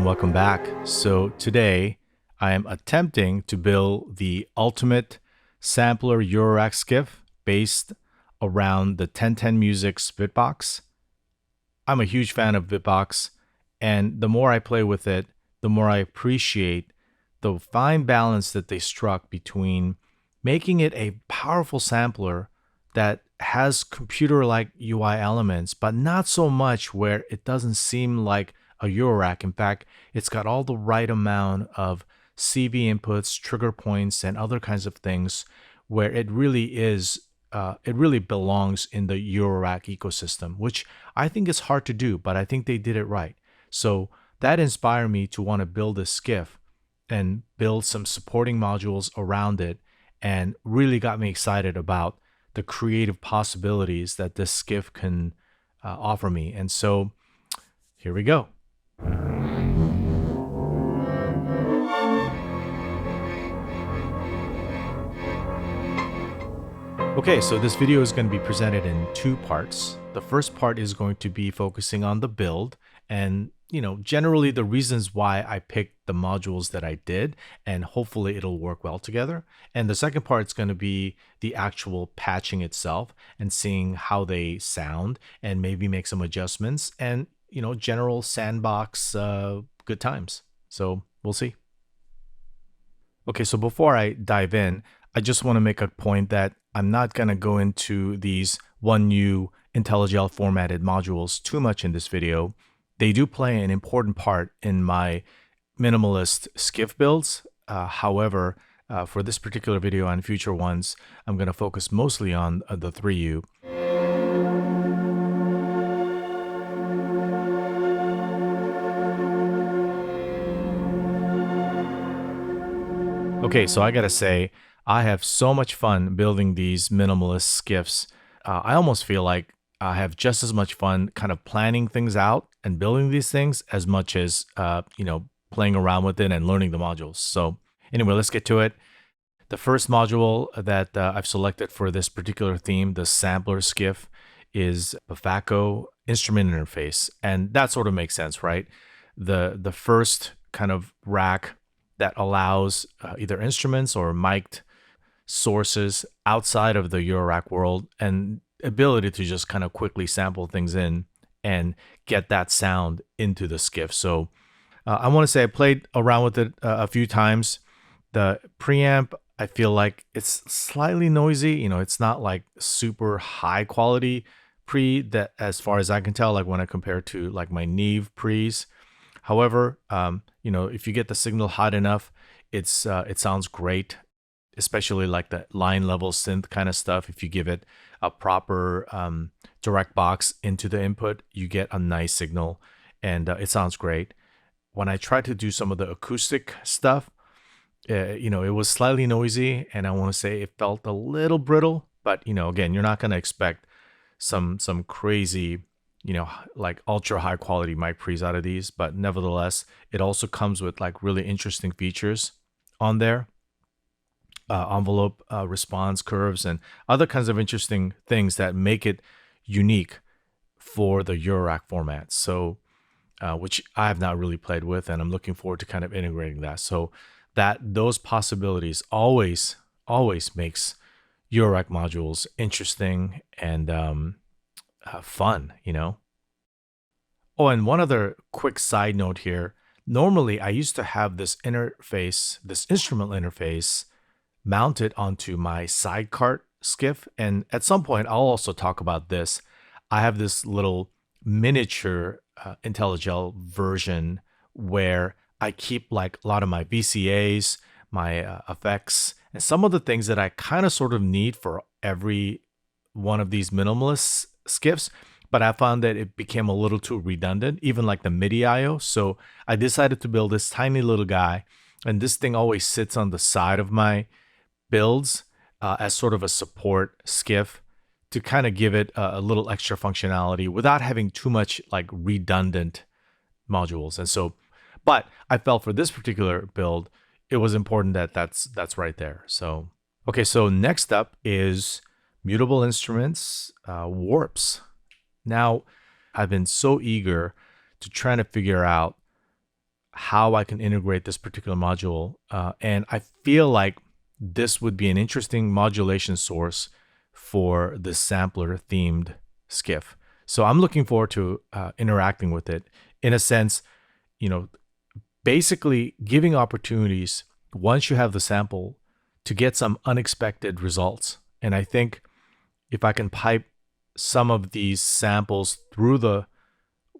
and welcome back. So today I am attempting to build the ultimate sampler Eurorack skiff based around the 1010 Music's Bitbox. I'm a huge fan of Bitbox, and the more I play with it, the more I appreciate the fine balance that they struck between making it a powerful sampler that has computer-like UI elements, but not so much where it doesn't seem like a Eurorack. In fact, it's got all the right amount of CV inputs, trigger points, and other kinds of things where it really is, it really belongs in the Eurorack ecosystem, which I think is hard to do, but I think they did it right. So that inspired me to want to build a skiff and build some supporting modules around it, and really got me excited about the creative possibilities that this skiff can offer me. And so here we go. Okay, so this video is going to be presented in two parts. The first part is going to be focusing on the build and, generally the reasons why I picked the modules that I did, and hopefully it'll work well together. And the second part is going to be the actual patching itself and seeing how they sound and maybe make some adjustments and, general sandbox good times. So we'll see. Okay, so before I dive in, I just want to make a point that I'm not going to go into these 1U IntelliGel formatted modules too much in this video. They do play an important part in my minimalist skiff builds. However, for this particular video and future ones, I'm going to focus mostly on the 3U. Okay, so I gotta say, I have so much fun building these minimalist skiffs. I almost feel like I have just as much fun kind of planning things out and building these things as much as, playing around with it and learning the modules. So anyway, let's get to it. The first module that I've selected for this particular theme, the sampler skiff, is Mutable Instrument Interface. And that sort of makes sense, right? The first kind of rack that allows either instruments or mic'd sources outside of the Eurorack world and ability to just kind of quickly sample things in and get that sound into the skiff. So I want to say I played around with it a few times. The preamp, I feel like it's slightly noisy. It's not like super high quality pre that, as far as I can tell, like when I compare to like my Neve pre's. However, if you get the signal hot enough, it sounds great, especially like the line level synth kind of stuff. If you give it a proper direct box into the input, you get a nice signal, and it sounds great. When I tried to do some of the acoustic stuff, it was slightly noisy, and I want to say it felt a little brittle. But again, you're not going to expect some crazy, like ultra high quality mic pre's out of these, but nevertheless, it also comes with like really interesting features on there. Envelope response curves and other kinds of interesting things that make it unique for the Eurorack format. So, which I have not really played with, and I'm looking forward to kind of integrating that. So those possibilities always makes Eurorack modules interesting and fun, Oh, and one other quick side note here. Normally, I used to have this interface, this instrument interface, mounted onto my side cart skiff. And at some point, I'll also talk about this. I have this little miniature IntelliGel version where I keep like a lot of my VCAs, my effects, and some of the things that I kind of sort of need for every one of these minimalist skiffs. But I found that it became a little too redundant, even like the MIDI IO. So I decided to build this tiny little guy. And this thing always sits on the side of my builds as sort of a support skiff to kind of give it a little extra functionality without having too much like redundant modules. And so, but I felt for this particular build, it was important that that's right there. So, okay, so next up is Mutable Instruments Warps. Now, I've been so eager to try to figure out how I can integrate this particular module. And I feel like this would be an interesting modulation source for the sampler themed skiff. So I'm looking forward to interacting with it in a sense, you know, basically giving opportunities once you have the sample to get some unexpected results. And I think if I can pipe some of these samples through the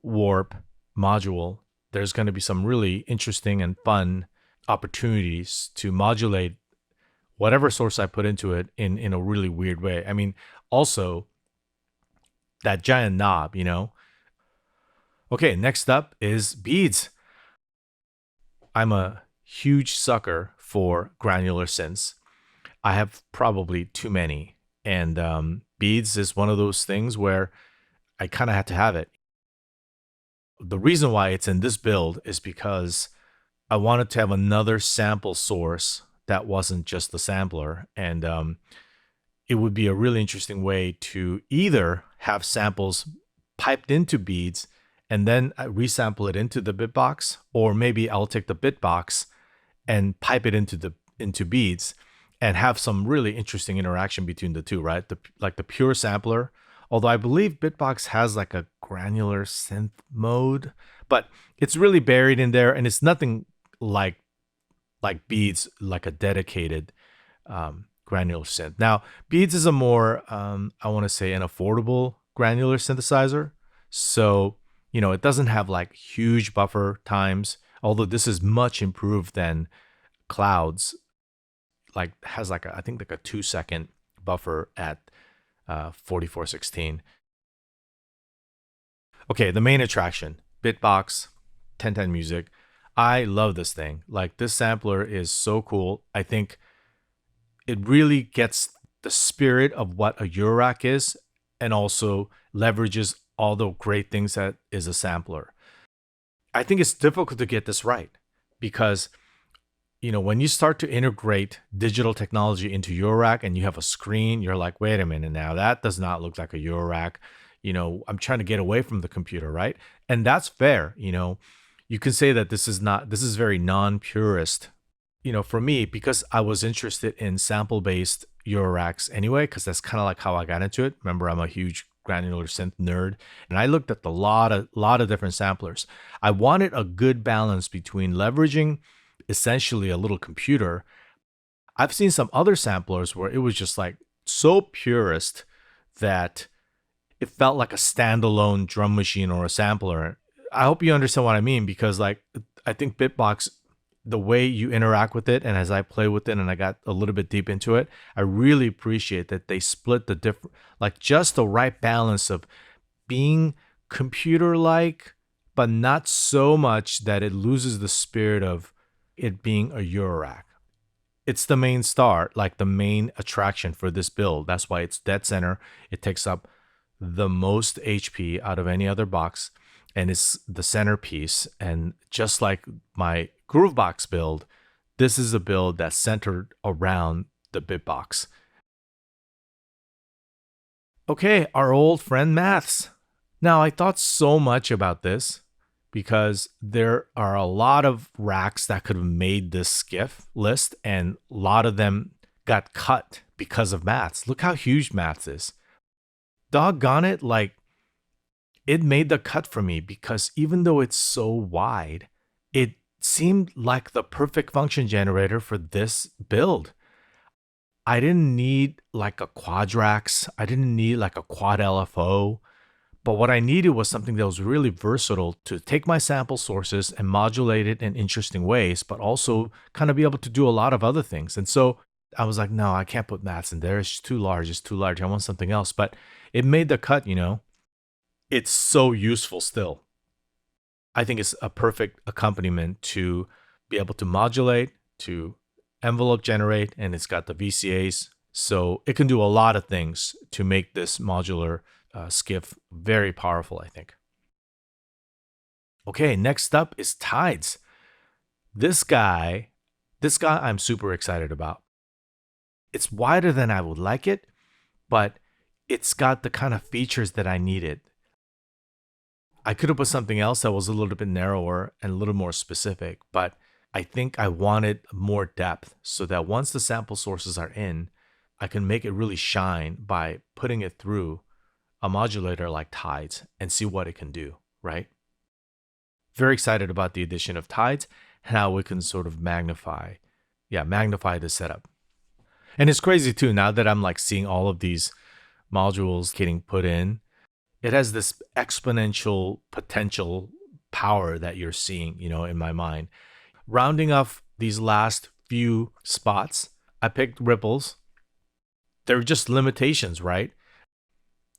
warp module, there's going to be some really interesting and fun opportunities to modulate whatever source I put into it in a really weird way. I mean, also that giant knob, you know. Okay, next up is beads. I'm a huge sucker for granular synths. I have probably too many. And beads is one of those things where I kind of had to have it. The reason why it's in this build is because I wanted to have another sample source that wasn't just the sampler. And it would be a really interesting way to either have samples piped into beads and then resample it into the Bitbox, or maybe I'll take the Bitbox and pipe it into beads and have some really interesting interaction between the two, right? Like the pure sampler, although I believe Bitbox has like a granular synth mode, but it's really buried in there, and it's nothing like beads, like a dedicated granular synth. Now, beads is a more I want to say an affordable granular synthesizer, so it doesn't have like huge buffer times, although this is much improved than Clouds. Like has like I think like a 2-second buffer at 4416. Okay, the main attraction, Bitbox 1010 Music. I love this thing. Like, this sampler is so cool. I think it really gets the spirit of what a Eurorack is, and also leverages all the great things that is a sampler. I think it's difficult to get this right because, when you start to integrate digital technology into Eurorack and you have a screen, you're like, wait a minute now, that does not look like a Eurorack. I'm trying to get away from the computer, right? And that's fair. You can say that this is very non-purist. For me, because I was interested in sample-based Euroracks anyway, because that's kind of like how I got into it. Remember, I'm a huge granular synth nerd, and I looked at a lot of different samplers. I wanted a good balance between leveraging essentially a little computer. I've seen some other samplers where it was just like so purist that it felt like a standalone drum machine or a sampler. I hope you understand what I mean, because like I think Bitbox, the way you interact with it, and as I play with it and I got a little bit deep into it, I really appreciate that they split the different, like just the right balance of being computer-like, but not so much that it loses the spirit of it being a Eurorack. It's the main star, like the main attraction for this build. That's why it's dead center. It takes up the most HP out of any other box, and it's the centerpiece. And just like my Groovebox build, this is a build that's centered around the Bitbox. Okay, our old friend Maths. Now, I thought so much about this because there are a lot of racks that could have made this skiff list, and a lot of them got cut because of Maths. Look how huge Maths is. Doggone it, like, it made the cut for me because even though it's so wide, it seemed like the perfect function generator for this build. I didn't need like a Quadrax. I didn't need like a quad LFO. But what I needed was something that was really versatile to take my sample sources and modulate it in interesting ways, but also kind of be able to do a lot of other things. And so I was like, no, I can't put Maths in there. It's too large. It's too large. I want something else. But it made the cut, It's so useful still. I think it's a perfect accompaniment to be able to modulate, to envelope generate, and it's got the VCAs. So it can do a lot of things to make this modular skiff very powerful, I think. Okay, next up is Tides. This guy I'm super excited about. It's wider than I would like it, but it's got the kind of features that I needed. I could have put something else that was a little bit narrower and a little more specific, but I think I wanted more depth so that once the sample sources are in, I can make it really shine by putting it through a modulator like Tides and see what it can do, right? Very excited about the addition of Tides and how we can sort of magnify the setup. And it's crazy too, now that I'm like seeing all of these modules getting put in, it has this exponential potential power that you're seeing, in my mind. Rounding off these last few spots, I picked ripples. They're just limitations, right?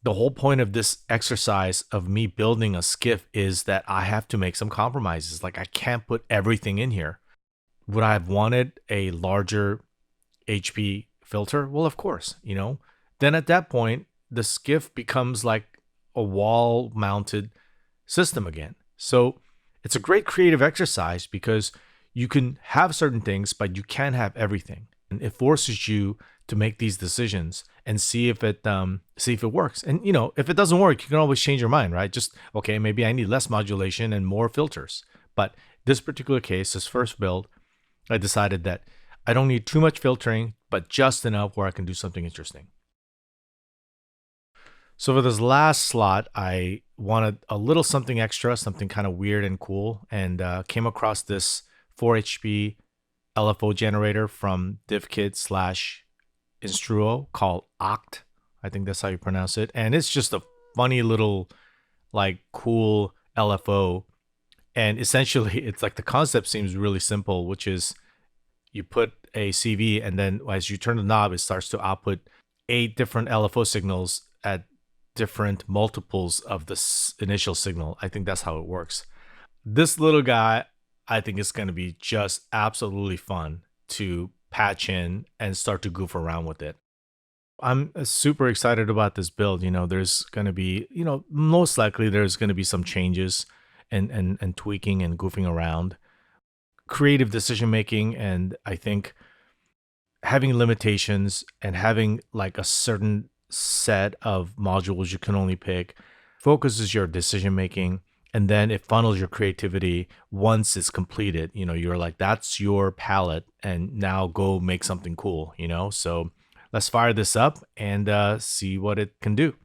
The whole point of this exercise of me building a skiff is that I have to make some compromises. Like, I can't put everything in here. Would I have wanted a larger HP filter? Well, of course, Then at that point, the skiff becomes like a wall mounted system again. So it's a great creative exercise because you can have certain things, but you can't have everything. And it forces you to make these decisions and see if it works. And if it doesn't work, you can always change your mind, right? Just, okay, maybe I need less modulation and more filters. But this particular case, this first build, I decided that I don't need too much filtering, but just enough where I can do something interesting. So for this last slot, I wanted a little something extra, something kind of weird and cool, and came across this 4 HP LFO generator from DivKit/Instruo called Oct. I think that's how you pronounce it. And it's just a funny little, like, cool LFO. And essentially, it's like the concept seems really simple, which is you put a CV, and then as you turn the knob, it starts to output 8 different LFO signals at different multiples of the initial signal. I think that's how it works. This little guy, I think it's going to be just absolutely fun to patch in and start to goof around with it. I'm super excited about this build. There's going to be, most likely there's going to be some changes and tweaking and goofing around. Creative decision making, and I think having limitations and having like a certain set of modules you can only pick focuses your decision making, and then it funnels your creativity. Once it's completed, you're like, that's your palette, and now go make something cool. So let's fire this up and see what it can do.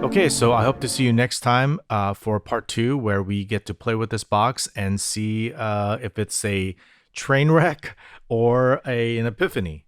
Okay, so I hope to see you next time for part 2, where we get to play with this box and see if it's a train wreck or an epiphany.